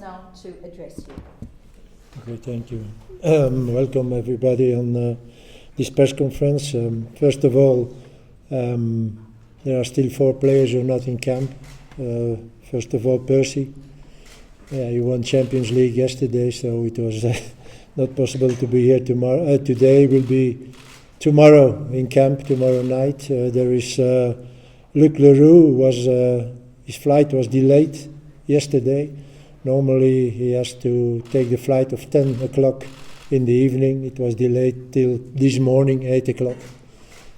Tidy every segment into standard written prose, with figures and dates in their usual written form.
now to address you. Okay, thank you. Welcome everybody on this press conference. First of all, there are still 4 players who are not in camp. First of all, Percy. He won Champions League yesterday, so it was not possible to be here tomorrow. Today will be tomorrow in camp, tomorrow night. There is Luc Leroux, his flight was delayed yesterday. Normally he has to take the flight of 10 o'clock in the evening. It was delayed till this morning, 8 o'clock.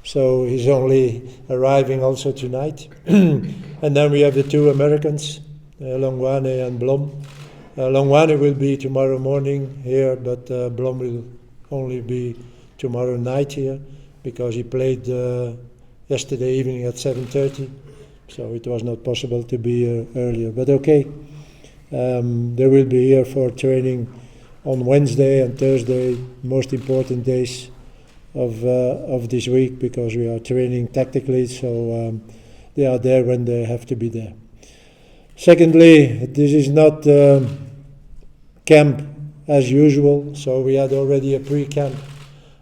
So he's only arriving also tonight. And then we have the 2 Americans, Longwane and Blom. Longwane will be tomorrow morning here, but Blom will only be tomorrow night here because he played yesterday evening at 7:30, so it was not possible to be here earlier. But okay, they will be here for training on Wednesday and Thursday, most important days of this week, because we are training tactically, so they are there when they have to be there. Secondly, this is not camp as usual, so we had already a pre-camp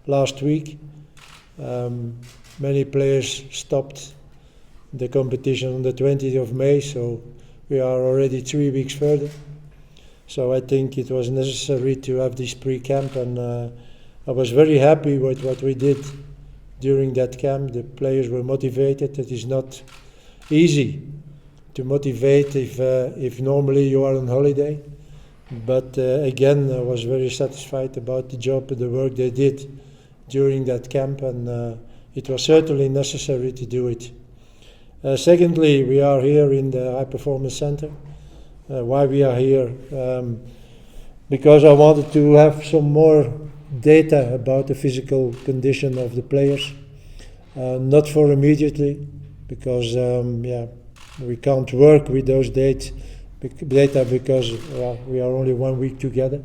last week. Many players stopped the competition on the 20th of May, so we are already 3 weeks further. So I think it was necessary to have this pre-camp, and I was very happy with what we did during that camp. The players were motivated. It is not easy to motivate if normally you are on holiday. But again, I was very satisfied about the job and the work they did during that camp, and it was certainly necessary to do it. Secondly, we are here in the High Performance Center. Why we are here? Because I wanted to have some more data about the physical condition of the players. Not for immediately, because we can't work with those data because we are only 1 week together.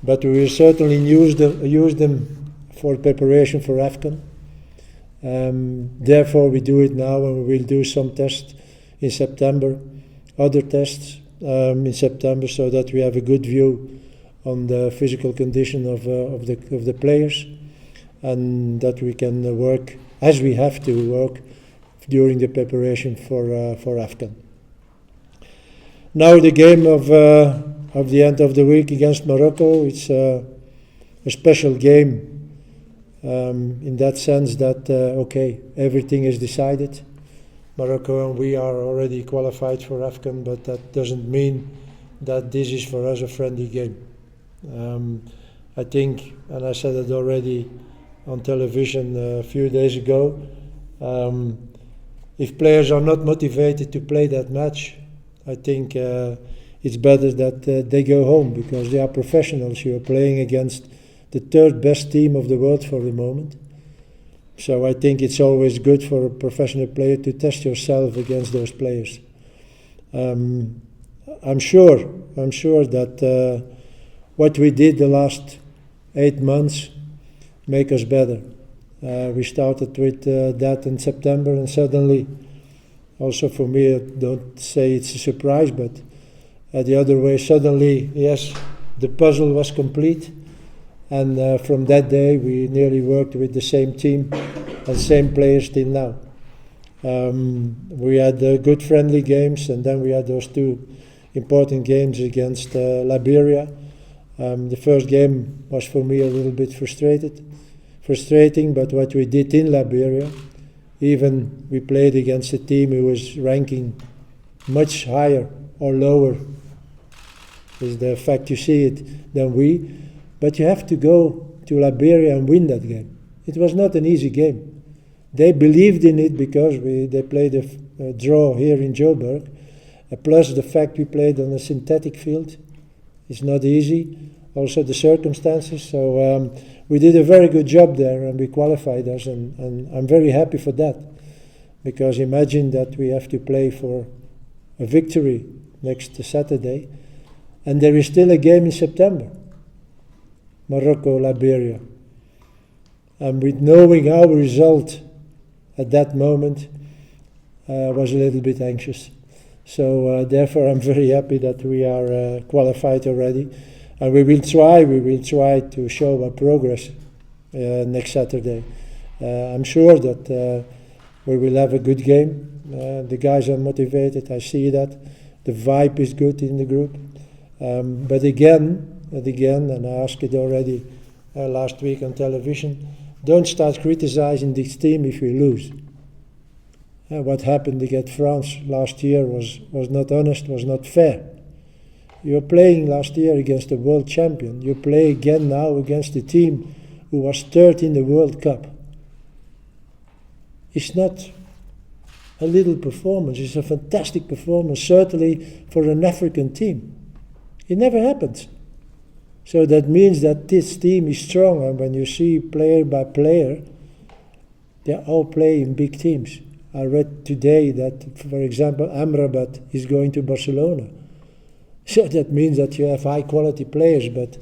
But we will certainly use them for preparation for AFCON. Therefore we do it now, and we will do some tests in September, other tests in September, so that we have a good view on the physical condition of the players, and that we can work as we have to work during the preparation for AFCON. Now the game of the end of the week against Morocco, it's a special game. In that sense that, everything is decided. Morocco and we are already qualified for AFCON, but that doesn't mean that this is for us a friendly game. I think, and I said it already on television a few days ago, if players are not motivated to play that match, I think it's better that they go home, because they are professionals. You are playing against the 3rd best team of the world for the moment. So I think it's always good for a professional player to test yourself against those players. I'm sure that what we did the last 8 months make us better. We started with that in September, and suddenly, also for me, I don't say it's a surprise, but the other way, suddenly, yes, the puzzle was complete. And from that day, we nearly worked with the same team and same players till now. We had good friendly games, and then we had those 2 important games against Liberia. The first game was for me a little bit frustrating, but what we did in Liberia, even we played against a team who was ranking much higher or lower, is the fact you see it, than we. But you have to go to Liberia and win that game. It was not an easy game. They believed in it because they played a draw here in Joburg, plus the fact we played on a synthetic field. It's not easy. Also the circumstances. So we did a very good job there, and we qualified us, and I'm very happy for that. Because imagine that we have to play for a victory next Saturday, and there is still a game in September. Morocco, Liberia. And with knowing our result at that moment, I was a little bit anxious. So therefore, I'm very happy that we are qualified already, and we will try to show our progress next Saturday. I'm sure that we will have a good game. The guys are motivated. I see that. The vibe is good in the group. But again, and I asked it already last week on television, don't start criticizing this team if we lose. What happened against France last year was not honest, was not fair. You're playing last year against a world champion. You play again now against a team who was third in the World Cup. It's not a little performance, it's a fantastic performance, certainly for an African team. It never happens. So that means that this team is strong, and when you see player by player, they all play in big teams. I read today that, for example, Amrabat is going to Barcelona. So that means that you have high quality players, but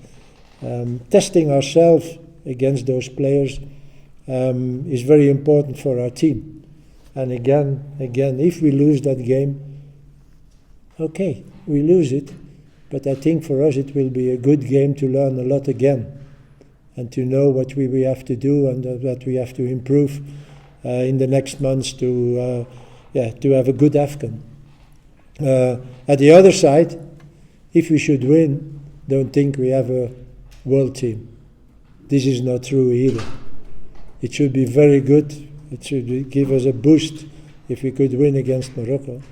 testing ourselves against those players is very important for our team. And again, if we lose that game, okay, we lose it. But I think for us it will be a good game to learn a lot again, and to know what we have to do and what we have to improve in the next months to have a good AFCON. At the other side, if we should win, don't think we have a world team. This is not true either. It should be very good. It should give us a boost if we could win against Morocco.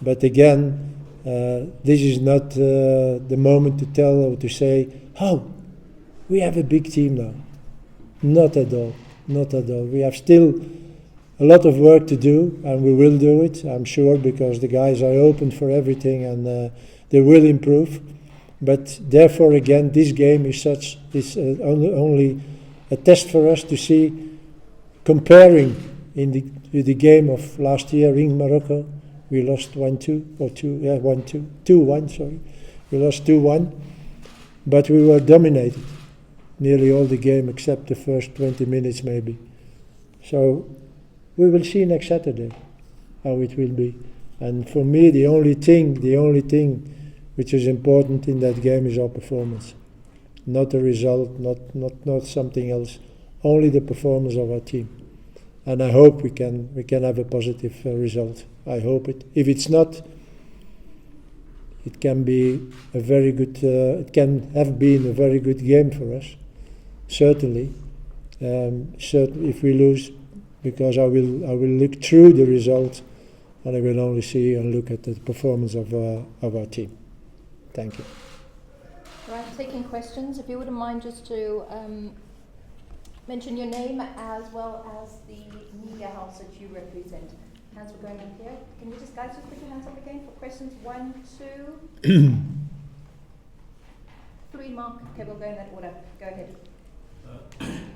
But again, this is not the moment to tell or to say, oh, we have a big team now. Not at all. Not at all. We have still a lot of work to do, and we will do it, I'm sure, because the guys are open for everything, and they will improve. But therefore, again, this game is only a test for us to see, comparing with the game of last year in Morocco. We lost 1-2, or 2-1, sorry. We lost 2-1, but we were dominated nearly all the game except the first 20 minutes maybe. So we will see next Saturday how it will be. And for me, the only thing which is important in that game is our performance. Not the result, not something else. Only the performance of our team. And I hope we can have a positive result. I hope it. If it's not, it can be a very good. It can have been a very good game for us. Certainly, if we lose, because I will look through the result, and I will only see and look at the performance of our team. Thank you. Right, taking questions. If you wouldn't mind just to mention your name as well as the media house that you represent. Hands were going up here. Can you just guys just put your hands up again for questions? 1, 2, 3, Mark. Okay, we'll go in that order. Go ahead.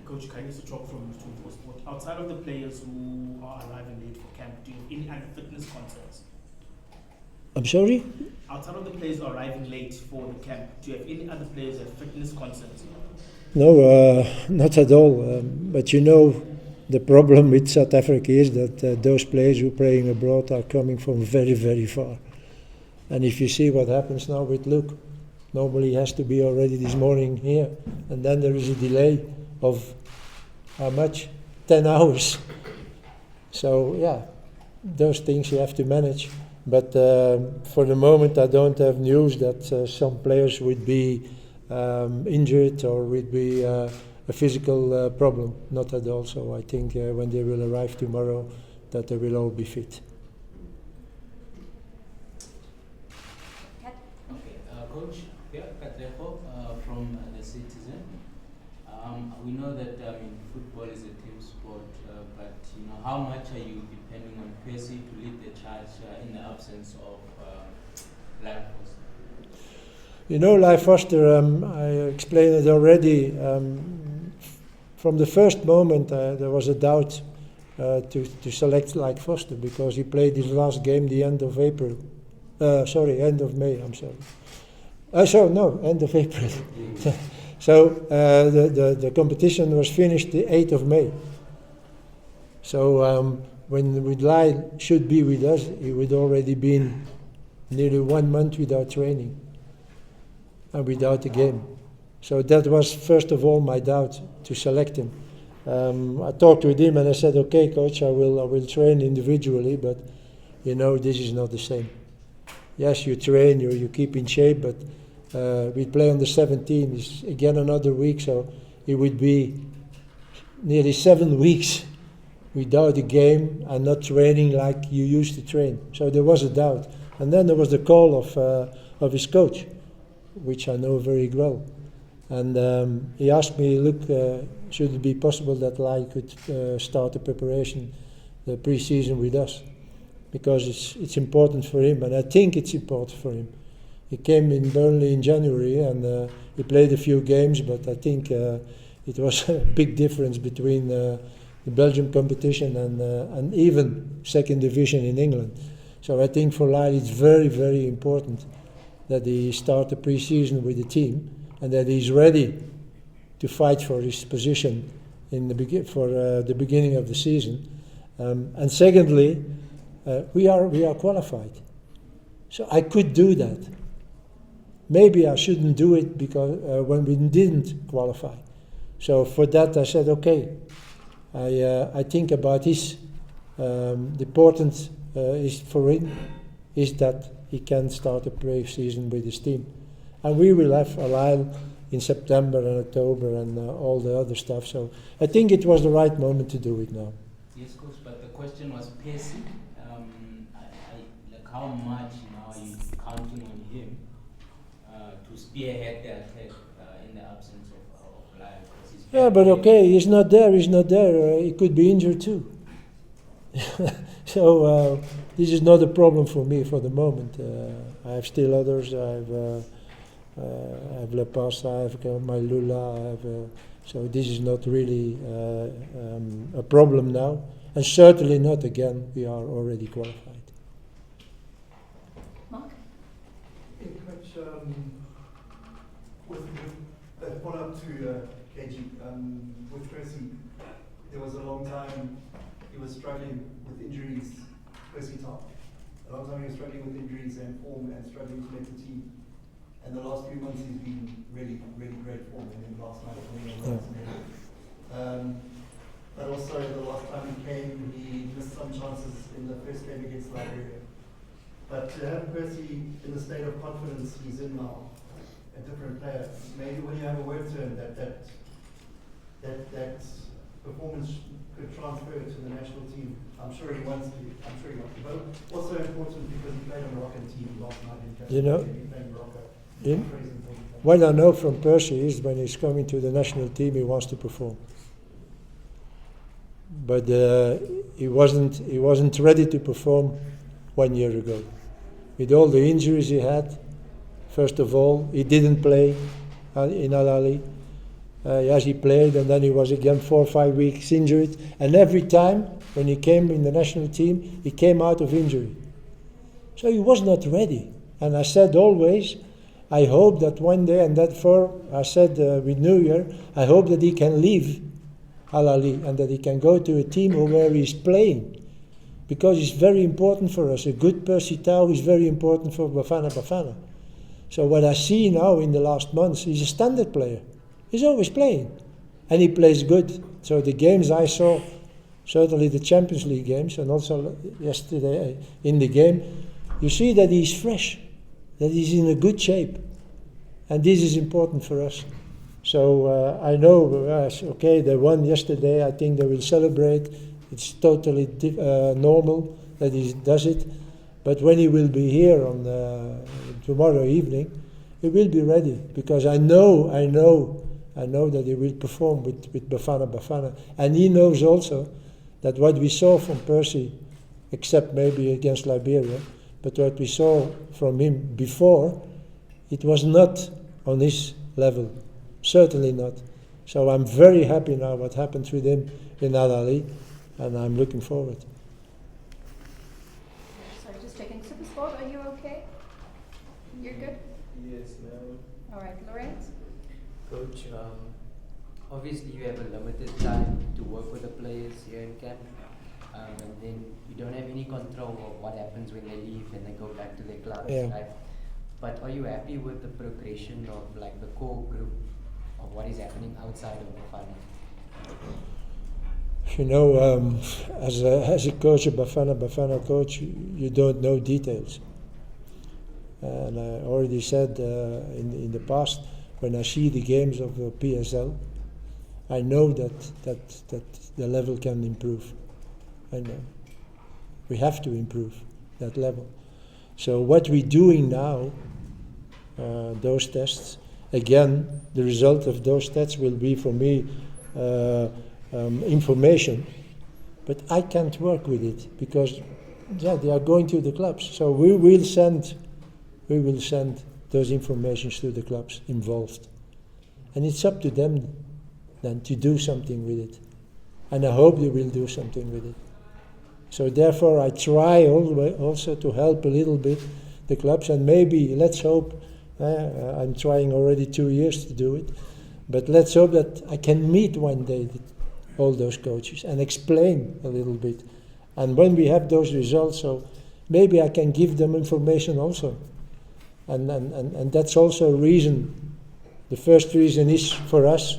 Coach, kindly to talk from Sport. Outside of the players who are arriving late for camp, do you have any other fitness concerns? I'm sorry? Outside of the players arriving late for the camp, do you have any other players that have fitness concerns? No, not at all. But you know, the problem with South Africa is that those players who are playing abroad are coming from very, very far. And if you see what happens now with Luke, normally he has to be already this morning here. And then there is a delay of how much? 10 hours. So, yeah, those things you have to manage. But for the moment, I don't have news that some players would be injured or would be a physical problem. Not at all. So I think when they will arrive tomorrow, that they will all be fit. Coach, from the Citizen. We know that football is a team sport, but how much are you depending on Percy to lead the charge in the absence of Life Foster? You know, Life Foster, I explained it already. From the first moment, there was a doubt to select Life Foster because he played his last game the end of April. End of May. I'm sorry. End of April. So the competition was finished the 8th of May. So when Widlai should be with us, he would already been nearly 1 month without training and without a game. So that was first of all my doubt to select him. I talked with him and I said, okay, coach, I will train individually, but you know, this is not the same. Yes, you train, you keep in shape, but we play on the 17th. It's again another week, so it would be nearly 7 weeks without a game and not training like you used to train. So there was a doubt. And then there was the call of his coach, which I know very well. And he asked me, look, should it be possible that I could start the preparation, the pre-season with us? Because it's important for him, and I think it's important for him. He came in Burnley in January, and he played a few games, but I think it was a big difference between the Belgian competition and even second division in England. So I think for Lyle it's very, very important that he start the pre-season with the team and that he's ready to fight for his position in the beginning of the season. And secondly, we are qualified. So I could do that. Maybe I shouldn't do it because when we didn't qualify. So for that I said, okay, I think about this. The important is for him is that he can start a pre-season with his team. And we will have Lyle in September and October and all the other stuff. So I think it was the right moment to do it now. Yes, coach, but the question was Percy. Like how much now are you counting on him to spearhead the attack in the absence of Lyle? Yeah, but okay, he's not there. He could be injured too. So this is not a problem for me for the moment. I have still others. I have La Paz, I have my Lula. So this is not really a problem now, and certainly not again. We are already qualified. Mark? Yeah, Coach, with a follow-up to KG, with Percy, there was a long time he was struggling with injuries, Percy Tau. A long time he was struggling with injuries and form and struggling to make the team. And the last few months he's been really, really great form. And then last night but also the last time he came, he missed some chances in the first game against Liberia. But to have Percy in the state of confidence he's in now, a different player, maybe when you have a word to him that performance could transfer to the national team. I'm sure he wants to. But also important because he played on the Moroccan team last night in Cameroon. You know, He played in Morocco. What I know from Percy is when he's coming to the national team, he wants to perform. But he wasn't ready to perform 1 year ago. With all the injuries he had, first of all, he didn't play in Al Ahly. Yes, he played, and then he was again 4 or 5 weeks injured. And every time when he came in the national team, he came out of injury. So he was not ready. And I said always, I hope that one day, and I said with New Year, I hope that he can leave Al Ahly and that he can go to a team where he's playing. Because it's very important for us. A good Percy Tau is very important for Bafana Bafana. So what I see now in the last months, he's a standard player. He's always playing. And he plays good. So the games I saw, certainly the Champions League games, and also yesterday in the game, you see that he's fresh, that he's in a good shape. And this is important for us. So I know, okay, they won yesterday. I think they will celebrate. It's totally normal that he does it. But when he will be here on tomorrow evening, he will be ready. Because I know that he will perform with Bafana Bafana. And he knows also that what we saw from Percy, except maybe against Liberia, but what we saw from him before, it was not on his level. Certainly not. So I'm very happy now what happens with him in Al Ahly, and I'm looking forward. Sorry, just checking. Supersport, are you okay? You're good? Yes, ma'am. All right, Lorenz? Coach, obviously you have a limited time to work with the players here in camp. and then you don't have any control of what happens when they leave and they go back to their clubs, Yeah. right? But are you happy with the progression of like the core group of what is happening outside of Bafana? You know, as a coach, a Bafana coach, you don't know details. And I already said in the past, when I see the games of the PSL, I know that the level can improve. I know. We have to improve that level. So what we're doing now, those tests, again, the result of those tests will be for me information, but I can't work with it because they are going to the clubs. So we will send those informations to the clubs involved, and it's up to them then to do something with it. And I hope they will do something with it. So therefore, I try also to help a little bit the clubs, and maybe let's hope. I'm trying already 2 years to do it, but let's hope that I can meet one day all those coaches and explain a little bit. And when we have those results, so maybe I can give them information also. And that's also a reason. The first reason is for us,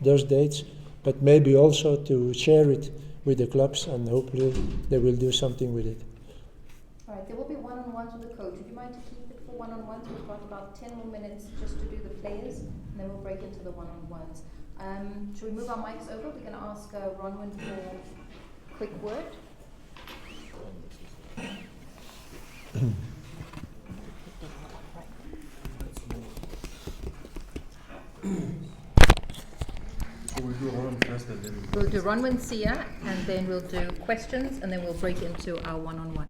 those dates, but maybe also to share it with the clubs, and hopefully they will do something with it. All right, there will be one-on-ones with the coach. Would you mind to keep it for one-on-ones? We've got about 10 more minutes just to do the players, and then we'll break into the one-on-ones. Should we move our mics over? We're going to ask Ronwin for a quick word. We'll do Ron first and then We'll do Ronwin Sia, and then we'll do questions, and then we'll break into our one-on-one.